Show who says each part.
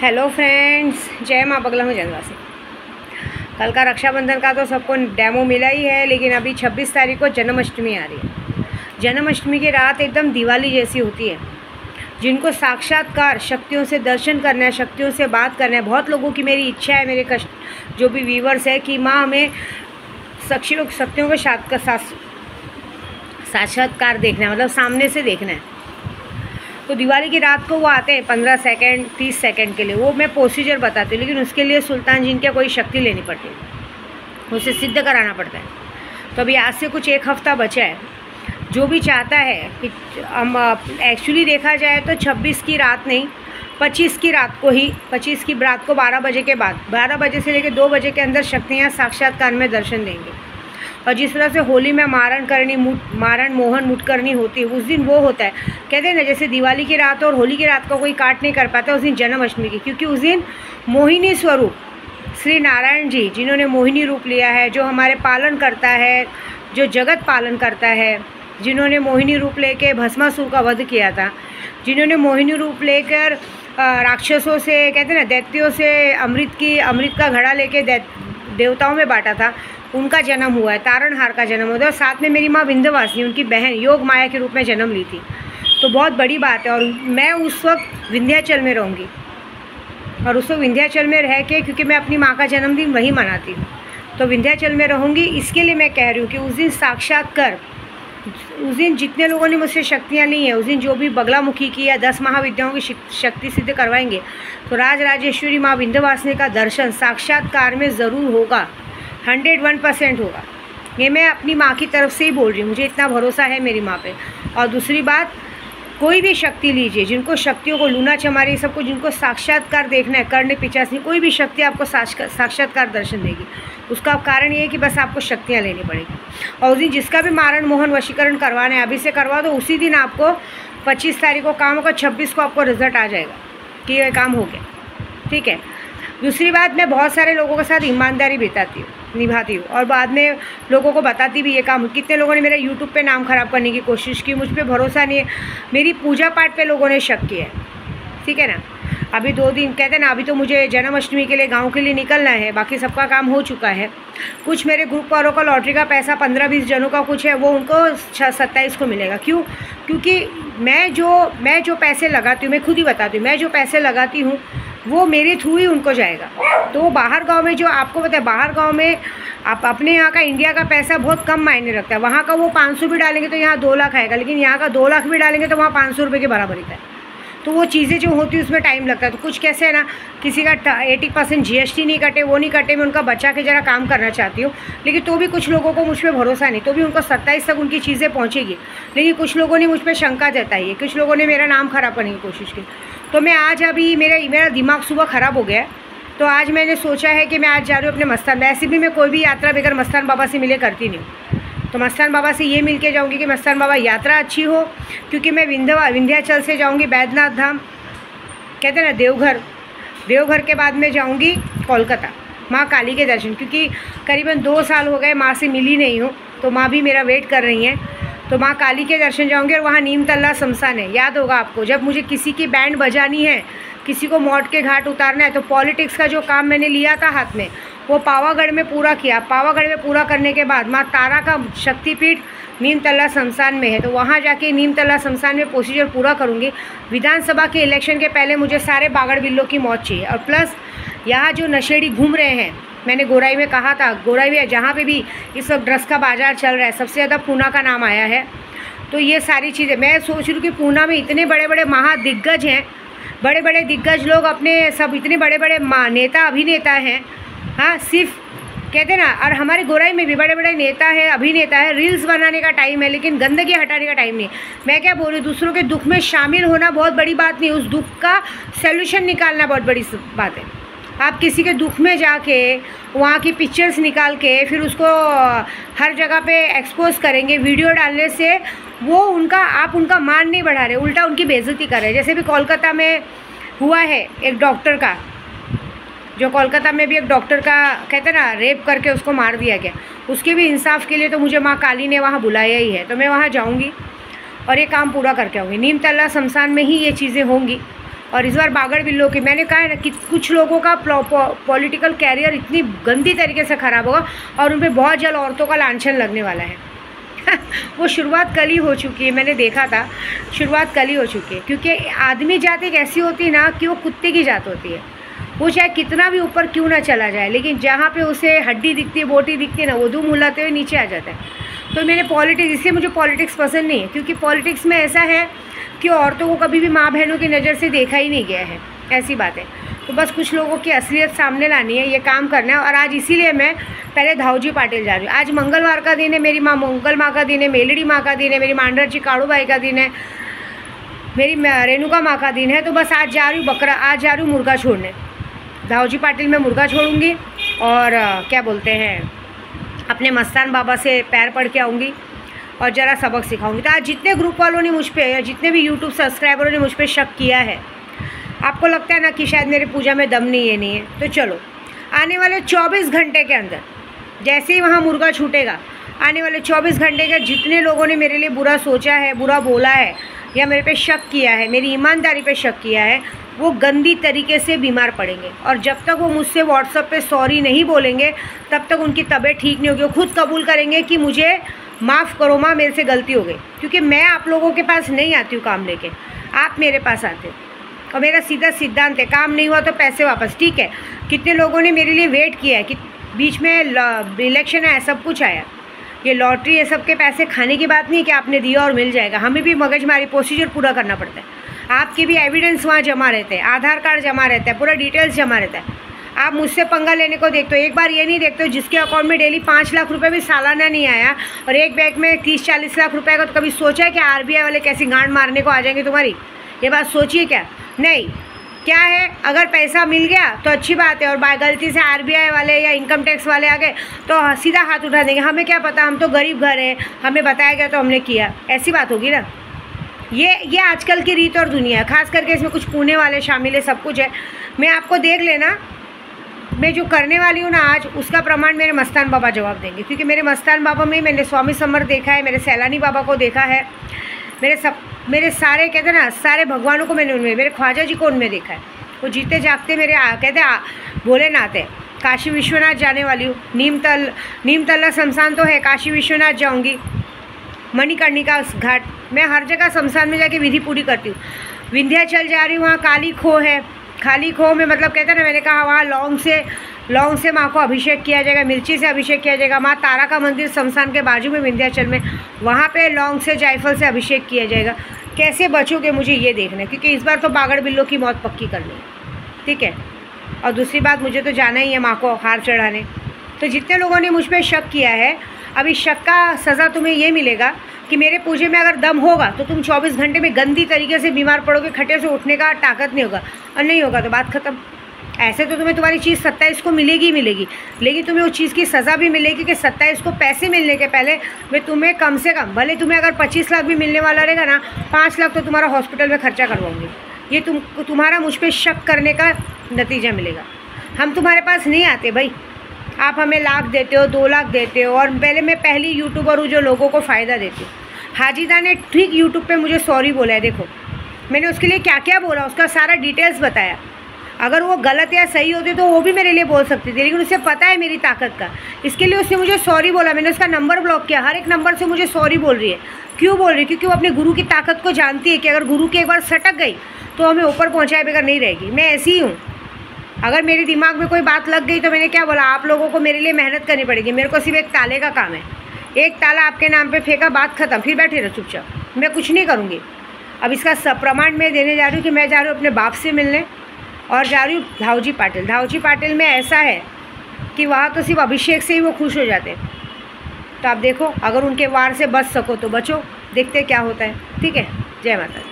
Speaker 1: Hello friends, जय माँ बगला हूँ जनवासी। कल का रक्षाबंधन का तो सबको डेमो मिला ही है, लेकिन अभी 26 तारीख को जन्माष्टमी आ रही है। जन्माष्टमी की रात एकदम दिवाली जैसी होती है। जिनको साक्षात्कार शक्तियों से दर्शन करना है, शक्तियों से बात करना है, बहुत लोगों की मेरी इच्छा है, मेरे कष्ट जो भी व्यूवर्स है कि माँ हमें शक्तियों के साक्षात्कार देखना है, मतलब सामने से देखना है। तो दिवाली की रात को वो आते हैं 15 सेकंड 30 सेकंड के लिए, वो मैं प्रोसीजर बताती हूँ, लेकिन उसके लिए सुल्तान जिन क्या कोई शक्ति लेनी पड़ती है, उसे सिद्ध कराना पड़ता है। तो अभी आज से कुछ एक हफ़्ता बचा है। जो भी चाहता है कि हम एक्चुअली देखा जाए तो 26 की रात नहीं, 25 की रात को ही, 25 की रात को 12 बजे के बाद, 12 बजे से लेकर 2 बजे के अंदर शक्तियाँ साक्षात्कार में दर्शन देंगे। और जिस तरह से होली में मारण मोहन मुठ करनी होती है, उस दिन वो होता है। कहते हैं ना, जैसे दिवाली की रात और होली की रात को कोई काट नहीं कर पाता, उस दिन जन्माष्टमी की, क्योंकि उस दिन मोहिनी स्वरूप श्री नारायण जी, जिन्होंने मोहिनी रूप लिया है, जो हमारे पालन करता है, जो जगत पालन करता है, जिन्होंने मोहिनी रूप लेकर भस्मासुर का वध किया था, जिन्होंने मोहिनी रूप लेकर राक्षसों से, कहते हैं ना, दैत्यों से अमृत का घड़ा लेके देवताओं में बांटा था, उनका जन्म हुआ है। तारणहार का जन्म हुआ है। और साथ में मेरी माँ विंध्यवासिनी, उनकी बहन योग माया के रूप में जन्म ली थी। तो बहुत बड़ी बात है। और मैं उस वक्त विंध्याचल में रहूँगी, और उस वक्त विंध्याचल में रह के, क्योंकि मैं अपनी माँ का जन्मदिन वहीं मनाती हूँ, तो विंध्याचल में रहूँगी। इसके लिए मैं कह रही हूँ कि उस दिन साक्षात्कार, उस दिन जितने लोगों ने मुझसे शक्तियाँ ली हैं, उस दिन जो भी बगलामुखी की या 10 महाविद्याओं की शक्ति सिद्ध करवाएंगे, तो राजराजेश्वरी माँ विंध्यवासिनी का दर्शन साक्षात्कार में ज़रूर होगा, 101% होगा। ये मैं अपनी माँ की तरफ से ही बोल रही हूँ, मुझे इतना भरोसा है मेरी माँ पे। और दूसरी बात, कोई भी शक्ति लीजिए, जिनको शक्तियों को, लूना चमारी सबको, जिनको साक्षात्कार देखना है, कर्ण पिचासनी, कोई भी शक्ति आपको साक्षात्कार दर्शन देगी। उसका कारण ये है कि बस आपको शक्तियाँ लेनी पड़ेगी। और उस दिन जिसका भी मारण मोहन वशीकरण करवाना है, अभी से करवा दो, उसी दिन आपको 25 तारीख को काम होगा, 26 को आपको रिजल्ट आ जाएगा कि ये काम हो गया। ठीक है। दूसरी बात, मैं बहुत सारे लोगों के साथ ईमानदारी निभाती हूँ, और बाद में लोगों को बताती भी ये काम। कितने लोगों ने मेरा यूट्यूब पे नाम ख़राब करने की कोशिश की, मुझ पे भरोसा नहीं है, मेरी पूजा पाठ पे लोगों ने शक किया है। ठीक है ना। अभी 2 दिन, कहते हैं ना, अभी तो मुझे जन्माष्टमी के लिए गांव के लिए निकलना है, बाकी सबका काम हो चुका है। कुछ मेरे ग्रुप वालों का लॉटरी का पैसा 15-20 जनों का कुछ है, वो उनको 27 को मिलेगा। क्यों? क्योंकि मैं जो पैसे लगाती हूँ, मैं खुद ही बताती हूँ, मैं जो पैसे लगाती हूँ वो मेरे थ्रू ही उनको जाएगा। तो बाहर गांव में, जो आपको पता है, बाहर गांव में आप अपने यहाँ का इंडिया का पैसा बहुत कम मायने रखता है। वहाँ का वो 500 भी डालेंगे तो यहाँ 2 लाख आएगा, लेकिन यहाँ का 2 लाख भी डालेंगे तो वहाँ 500 रुपये के बराबर ही है। तो वो चीज़ें जो होती है उसमें टाइम लगता है। तो कुछ कैसे है ना, किसी का 80% GST नहीं कटे, वो नहीं कटे, मैं उनका बचा के ज़रा काम करना चाहती हूँ। लेकिन तो भी कुछ लोगों को मुझ पर भरोसा नहीं, तो भी उनको 27 तक उनकी चीज़ें पहुँचेगी। लेकिन कुछ लोगों ने मुझ पर शंका जताई है, कुछ लोगों ने मेरा नाम ख़राब करने की कोशिश की। तो मैं आज, अभी मेरा दिमाग सुबह ख़राब हो गया है, तो आज मैंने सोचा है कि मैं आज जा रही हूँ अपने मस्तान। वैसे भी मैं कोई भी यात्रा बगैर मस्तान बाबा से मिले करती नहीं हूँ, तो मस्तान बाबा से ये मिल के जाऊँगी कि मस्तान बाबा यात्रा अच्छी हो, क्योंकि मैं विंध्याचल से जाऊँगी बैद्यनाथ धाम, कहते हैं ना, देवघर के बाद में जाऊँगी कोलकाता माँ काली के दर्शन, क्योंकि करीबन 2 साल हो गए माँ से मिली नहीं हूँ, तो माँ भी मेरा वेट कर रही हैं। तो माँ काली के दर्शन जाऊँगी। और वहाँ नीम तल्ला शमशान है, याद होगा आपको, जब मुझे किसी की बैंड बजानी है, किसी को मौत के घाट उतारना है, तो पॉलिटिक्स का जो काम मैंने लिया था हाथ में, वो पावागढ़ में पूरा किया। पावागढ़ में पूरा करने के बाद माँ तारा का शक्तिपीठ नीम तल्ला शमशान में है, तो वहाँ जाके नीम तल्ला शमशान में प्रोसीजर पूरा करूँगी। विधानसभा के इलेक्शन के पहले मुझे सारे बागड़ बिल्लों की मौत चाहिए। और प्लस यहाँ जो नशेड़ी घूम रहे हैं, मैंने गोराई में कहा था, गोराई में जहाँ पे भी इस वक्त ड्रग्स का बाजार चल रहा है, सबसे ज़्यादा पूना का नाम आया है। तो ये सारी चीज़ें मैं सोच रही हूँ कि पूना में इतने बड़े बड़े महादिग्गज हैं, बड़े बड़े दिग्गज लोग, अपने सब इतने बड़े बड़े नेता अभिनेता हैं। हाँ, सिर्फ कहते हैं ना, और हमारे गोराई में भी बड़े बड़े नेता है, अभिनेता है। रील्स बनाने का टाइम है, लेकिन गंदगी हटाने का टाइम नहीं। मैं क्या बोल रही हूँ, दूसरों के दुख में शामिल होना बहुत बड़ी बात नहीं, उस दुख का सॉल्यूशन निकालना बहुत बड़ी बात है। आप किसी के दुख में जाके वहाँ की पिक्चर्स निकाल के फिर उसको हर जगह पे एक्सपोज करेंगे, वीडियो डालने से वो आप उनका मान नहीं बढ़ा रहे, उल्टा उनकी बेइज्जती कर रहे हैं। जैसे भी कोलकाता में हुआ है एक डॉक्टर का, जो कोलकाता में भी एक डॉक्टर का, कहते हैं ना, रेप करके उसको मार दिया गया, उसके भी इंसाफ के लिए तो मुझे माँ काली ने वहाँ बुलाया ही है। तो मैं वहाँ जाऊँगी और ये काम पूरा करके आऊँगी। नीम तल्ला शमशान में ही ये चीज़ें होंगी। और इस बार बागड़ बिल्लो की, मैंने कहा है ना कि कुछ लोगों का पॉलिटिकल कैरियर इतनी गंदी तरीके से ख़राब होगा और उन पर बहुत जल्द औरतों का लांछन लगने वाला है। वो शुरुआत कल ही हो चुकी है, मैंने देखा था, शुरुआत कल ही हो चुकी है। क्योंकि आदमी जात एक ऐसी होती है ना कि वो कुत्ते की जात होती है। वो चाहे कितना भी ऊपर क्यों ना चला जाए, लेकिन जहाँ पे उसे हड्डी दिखती है, बोटी दिखती है ना, वो धूम मुलाते हुए नीचे आ जाता है। तो मैंने पॉलिटिक्स, इसलिए मुझे पॉलिटिक्स पसंद नहीं है, क्योंकि पॉलिटिक्स में ऐसा है कि औरतों को कभी भी माँ बहनों की नज़र से देखा ही नहीं गया है, ऐसी बात है। तो बस कुछ लोगों की असलियत सामने लानी है, ये काम करना है। और आज इसीलिए मैं पहले धाऊजी पाटिल जा रही हूँ। आज मंगलवार का दिन है, मेरी माँ मंगल माँ का दिन है, मेलड़ी माँ का दिन है, मेरी मांडरची काड़ूबाई का दिन है, मेरी रेणुका माँ का दिन है। तो बस आज जा रही हूँ आज जा रही हूँ मुर्गा छोड़ने। धाऊजी पाटिल में मुर्गा छोड़ूंगी और क्या बोलते हैं, अपने मस्तान बाबा से पैर पढ़ के आऊँगी और ज़रा सबक सिखाऊंगी। तो आज जितने ग्रुप वालों ने मुझ पर या जितने भी यूट्यूब सब्सक्राइबरों ने मुझ पर शक किया है, आपको लगता है ना कि शायद मेरे पूजा में दम नहीं, ये नहीं है, तो चलो आने वाले 24 घंटे के अंदर जैसे ही वहाँ मुर्गा छूटेगा, आने वाले 24 घंटे के जितने लोगों ने मेरे लिए बुरा सोचा है, बुरा बोला है या मेरे पे शक किया है, मेरी ईमानदारी पे शक किया है, वो गंदी तरीके से बीमार पड़ेंगे। और जब तक वो मुझसे व्हाट्सएप पे सॉरी नहीं बोलेंगे, तब तक उनकी तबीयत ठीक नहीं होगी। वो खुद कबूल करेंगे कि मुझे माफ़ करो माँ, मेरे से गलती हो गई। क्योंकि मैं आप लोगों के पास नहीं आती हूँ काम लेके, आप मेरे पास आते हो। और मेरा सीधा सिद्धांत है, काम नहीं हुआ तो पैसे वापस। ठीक है, कितने लोगों ने मेरे लिए वेट किया है कि बीच में इलेक्शन आया, सब कुछ आया, ये लॉटरी, ये सब के पैसे खाने की बात नहीं कि आपने दिया और मिल जाएगा। हमें भी मगजमारी प्रोसीजर पूरा करना पड़ता है। आपके भी एविडेंस वहाँ जमा रहते हैं, आधार कार्ड जमा रहता है, पूरा डिटेल्स जमा रहता है। आप मुझसे पंगा लेने को देखते हो, एक बार ये नहीं देखते हो जिसके अकाउंट में डेली 5 लाख रुपए भी सालाना नहीं आया और एक बैंक में 30-40 लाख रुपए का, तो कभी सोचा है कि आरबीआई वाले कैसी गांड मारने को आ जाएंगे तुम्हारी? ये बात सोचिए क्या? नहीं। क्या है, अगर पैसा मिल गया तो अच्छी बात है, और बाय गलती से आरबीआई वाले या इनकम टैक्स वाले आ गए तो सीधा हाथ उठा देंगे, हमें क्या पता, हम तो गरीब घर हैं, हमें बताया गया तो हमने किया, ऐसी बात होगी ना। ये आजकल की रीत और दुनिया है, खास करके इसमें कुछ पुणे वाले शामिल है, सब कुछ है। मैं आपको देख लेना, मैं जो करने वाली हूँ ना आज, उसका प्रमाण मेरे मस्तान बाबा जवाब देंगे। क्योंकि मेरे मस्तान बाबा में मैंने स्वामी समर्थ देखा है, मेरे सैलानी बाबा को देखा है, मेरे सारे कहते हैं ना, सारे भगवानों को मैंने उनमें, मेरे ख्वाजा जी को उनमें देखा है। वो जीते जागते मेरे कहते भोलेनाथ है। काशी विश्वनाथ जाने वाली हूँ, नीमतल्ला शमशान तो है, काशी विश्वनाथ जाऊँगी, मणिकर्णिका घाट, मैं हर जगह शमशान में जाके विधि पूरी करती हूँ। विंध्याचल जा रही हूँ, वहाँ काली खो है, खाली खो में मतलब कहते हैं ना, मैंने कहा वहाँ लौंग से माँ को अभिषेक किया जाएगा, मिर्ची से अभिषेक किया जाएगा। माँ तारा का मंदिर शमशान के बाजू में विंध्याचल में, वहाँ पे लौंग से जायफल से अभिषेक किया जाएगा। कैसे बचोगे मुझे ये देखना है, क्योंकि इस बार तो बागड़ बिल्लो की मौत पक्की करनी है, ठीक है। और दूसरी बात, मुझे तो जाना ही है माँ को हार चढ़ाने। तो जितने लोगों ने मुझ पर शक किया है, अब इस शक का सज़ा तुम्हें ये मिलेगा कि मेरे पूजे में अगर दम होगा तो तुम 24 घंटे में गंदी तरीके से बीमार पड़ोगे, खट्टे से उठने का ताकत नहीं होगा, और नहीं होगा तो बात ख़त्म। ऐसे तो तुम्हें तुम्हारी चीज़ 27 को मिलेगी ही मिलेगी, लेकिन तुम्हें उस चीज़ की सज़ा भी मिलेगी कि 27 को पैसे मिलने के पहले मैं तुम्हें कम से कम, भले तुम्हें अगर 25 लाख भी मिलने वाला रहेगा ना, 5 लाख तो तुम्हारा हॉस्पिटल में खर्चा करवाऊँगी। ये तुम्हारा मुझ पर शक करने का नतीजा मिलेगा। हम तुम्हारे पास नहीं आते भाई, आप हमें लाख देते हो, 2 लाख देते हो, और पहले मैं पहली यूट्यूबर हूँ जो लोगों को फ़ायदा देती हूँ। हाजीदा ने ठीक यूट्यूब पे मुझे सॉरी बोला है, देखो मैंने उसके लिए क्या क्या बोला, उसका सारा डिटेल्स बताया। अगर वो गलत या सही होती तो वो भी मेरे लिए बोल सकती थी, लेकिन उसे पता है मेरी ताकत का, इसके लिए उसने मुझे सॉरी बोला। मैंने उसका नंबर ब्लॉक किया, हर एक नंबर से मुझे सॉरी बोल रही है। क्यों बोल रही है? क्योंकि वो अपने गुरु की ताकत को जानती है कि अगर गुरु की एक बार सटक गई तो हमें ऊपर पहुँचाए बगैर नहीं रहेगी। मैं ऐसी ही हूँ, अगर मेरे दिमाग में कोई बात लग गई तो मैंने क्या बोला, आप लोगों को मेरे लिए मेहनत करनी पड़ेगी। मेरे को सिर्फ एक ताले का काम है, एक ताला आपके नाम पे फेंका, बात ख़त्म, फिर बैठे रहो चुपचाप, मैं कुछ नहीं करूँगी। अब इसका सब प्रमाण मैं देने जा रही हूँ कि मैं जा रही हूँ अपने बाप से मिलने, और जा रही हूँ धाऊजी पाटिल। धाऊजी पाटिल में ऐसा है कि वहाँ तो सिर्फ अभिषेक से ही वो खुश हो जाते हैं। तो आप देखो, अगर उनके वार से बच सको तो बचो, देखते क्या होता है। ठीक है, जय माता दी।